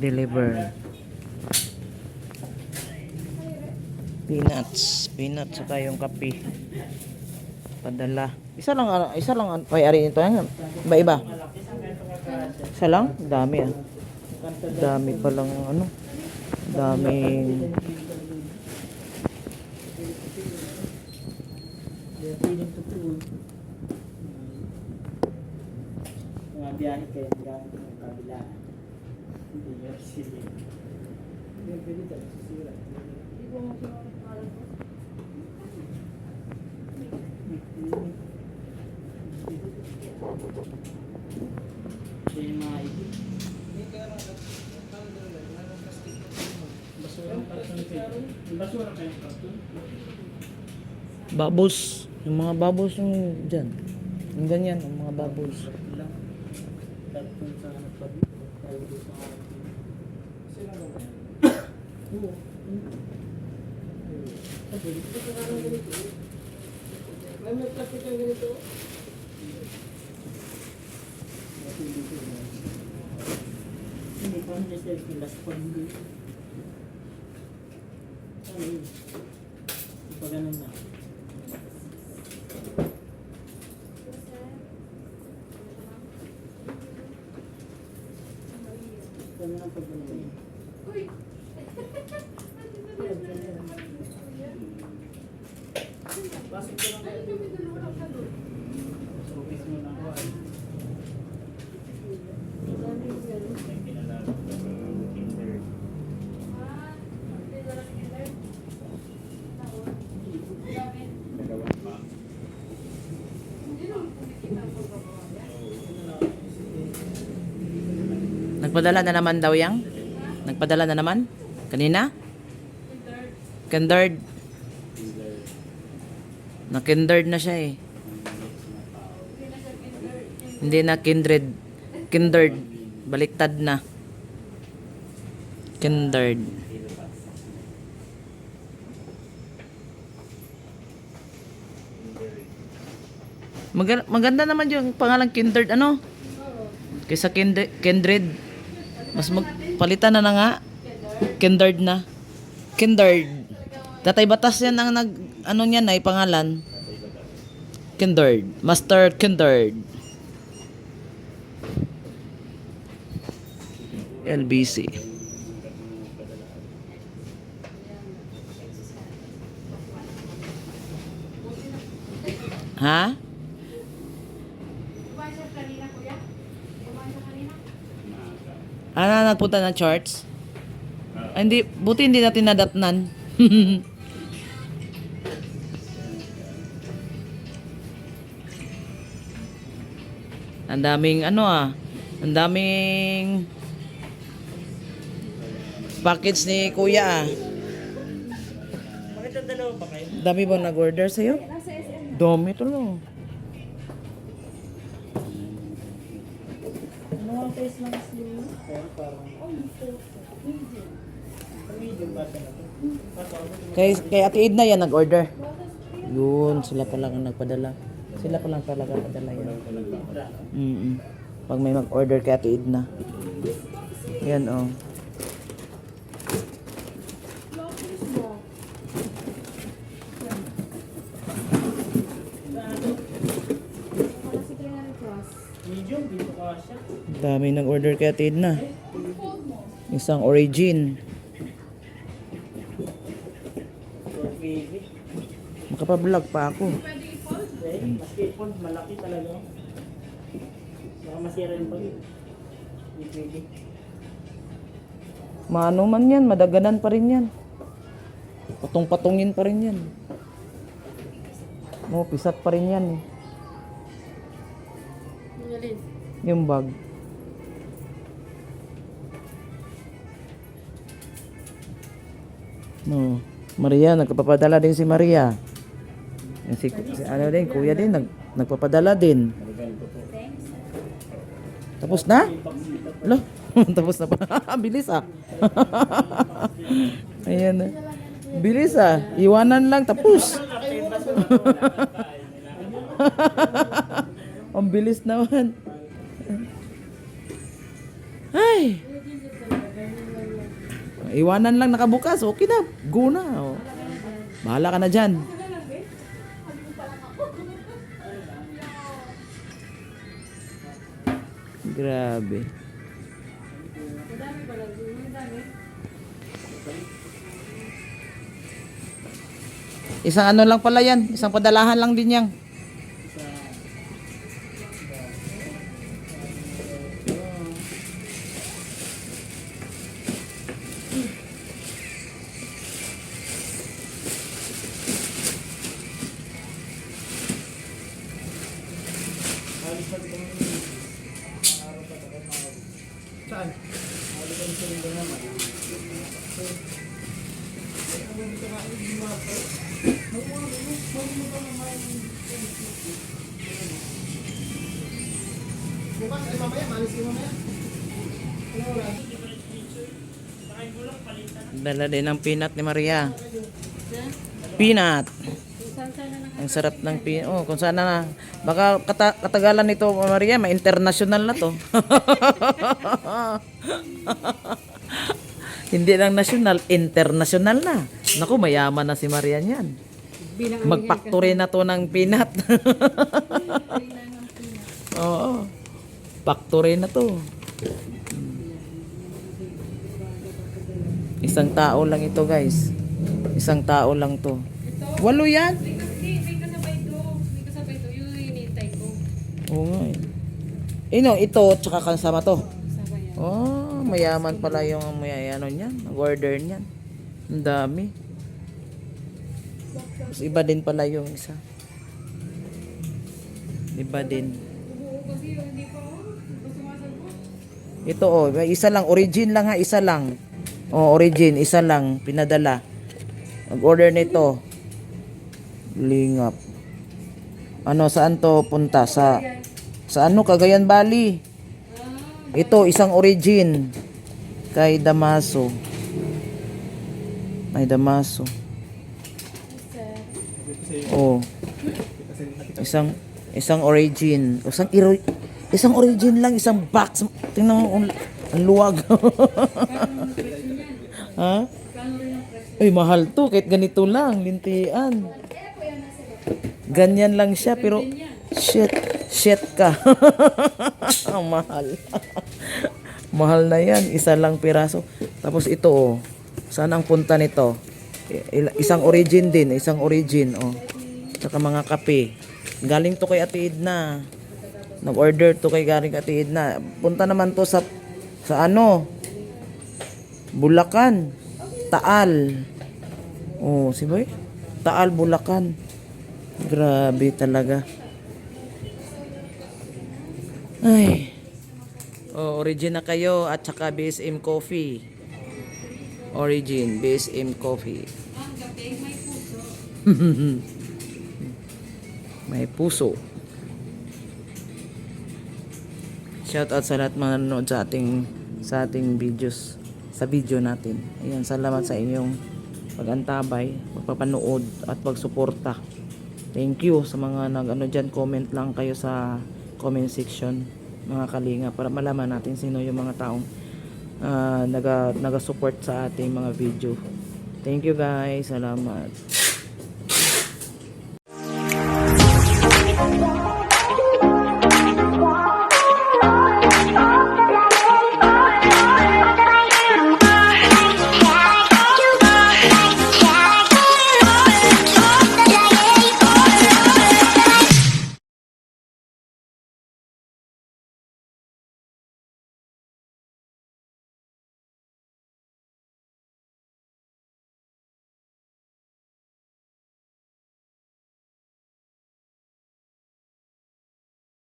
deliver. Peanuts, saka yung kape. Padala. Isa lang may-ari nito. Iba-iba. Isa lang? Dami ah. Dami palang ano. Daming mga biyahe kayo gamit ng kabila. Hindi nyo sige. Hindi pwede tayo sisira. Hindi ko mo pinakalan ko. Hindi yung mga ibig. Hindi kaya basura para sa nito. Basura kayo karton. bubbles. Yung mga bubbles yung dyan. Yung ganyan, yung mga bubbles. Karton sa nagpag. Tayo doon sa sila ba? Oo. Pwede ko sa karang ganito. May plastic ang ganito. Hindi pa hindi siya kilas pa hindi. Ano yun? Ipa ganun na. Ganun ang pag ganun yun. Uy! Pasok ko lang kayo. Surprise mo na ako ay. Nagpadala na naman daw yang? Nagpadala na naman? Kanina? Kindred. Na-kindred na siya eh. Hindi na kindred. Kindred. Baliktad na. Kindred. Maganda naman yung pangalang kindred. Ano? Kaysa kindred. Mas magpalitan na nga. Kindred na. Kindred. Tatay Batas yan ang ano niyan ay pangalan. Kindred. Master Kindred. LBC. Ha? Nagpunta ng charts? Hindi, buti hindi natin nadatnan. Ang daming ang daming package ni Kuya ah. Bakit ang dalawa pa kayo? Dami bang nag-order sa'yo? Dami to lo. Ano ang face lang slim? Pero parang medium bata na to. Kay Ate Edna yan nag-order. Yun, sila pa lang ang nagpadala. Sila pa lang talaga padala yan. Pag may mag-order kay Ate Edna. Yan oh. Medium, dito ka siya. Dami nag-order kay Ate Edna. Isang origin. Baby. Makapablog pa ako. Basketball, malaki talaga. Baka masira rin pag hindi pwede. Maano man yan, madaganan pa rin yan. Patong-patongin pa rin yan. Pisat pa rin yan eh. Yung bag. Maria, nagpapadala din si Maria. Si ano din, kuya din, nagpapadala din. Tapos na? Lo, tapos na pa. Bilis ah. Ayan na. Bilis ah. Iwanan lang, tapos. Ang bilis naman. Ay. Iwanan lang nakabukas. Okay na. Go na. Oh. Bahala ka na dyan. Grabe. Isang ano lang pala yan. Isang padalahan lang din yan. Saan? Bukas ay mamaya, malis kayo mamaya. Dala din ang peanut ni Maria. Peanut. Ang sarap ng peanut. Oh, kung sana na. Baka katagalan nito, Maria, ma-international na to. Hindi lang national, international na. Naku, mayaman na si Maria niyan. Mag-factory na to ng peanut. Oo. Factory na to. Isang tao lang ito, guys. Isang tao lang to. 8 yan. May kasabay ito. May kasabay ito. Yung hinintay ko. Oo nga eh. Ito, tsaka kasama to. Kasabay yan. Oh, mayaman pala yung ano niyan, order niyan. Ang dami. Mas iba din pala yung isa. Iba din. Oo, kasi hindi pa ako. Sumasagot. Ito oh, may isa lang, origin lang ha, isa lang. Oh, origin, isa lang, pinadala. Mag-order nito. Lingap. Ano, saan to punta? Sa ano, Cagayan Valley. Ito, isang origin. Kay Damaso. Ay, Damaso. Oh. Isang origin. Isang origin lang, isang box. Tingnan mo, ang luwag. Ha? Ay, mahal to. Kahit ganito lang, lintian. Ganyan lang siya, pero shit ka. Ang mahal. Mahal na yan. Isa lang piraso. Tapos ito, oh. Saan ang punta nito? Isang origin din. Isang origin, oh. Saka mga kape. Galing to kay Ate Edna. Nag-order to kay galing Ate Edna. Punta naman to sa ano? Bulacan. Taal. Oh, si Boy? Taal, Bulacan. Grabe talaga. Ay. Oh, origin na kayo at saka BSM Coffee. Origin, BSM Coffee. Ang gabi, may puso. May puso. Shout out sa lahat mga nanonood sa ating videos, sa video natin. Ayan, salamat sa inyong pag-antabay, pagpapanood at pagsuporta. Thank you sa mga diyan, comment lang kayo sa comment section, mga kalinga, para malaman natin sino yung mga taong naga-support sa ating mga video. Thank you guys, salamat.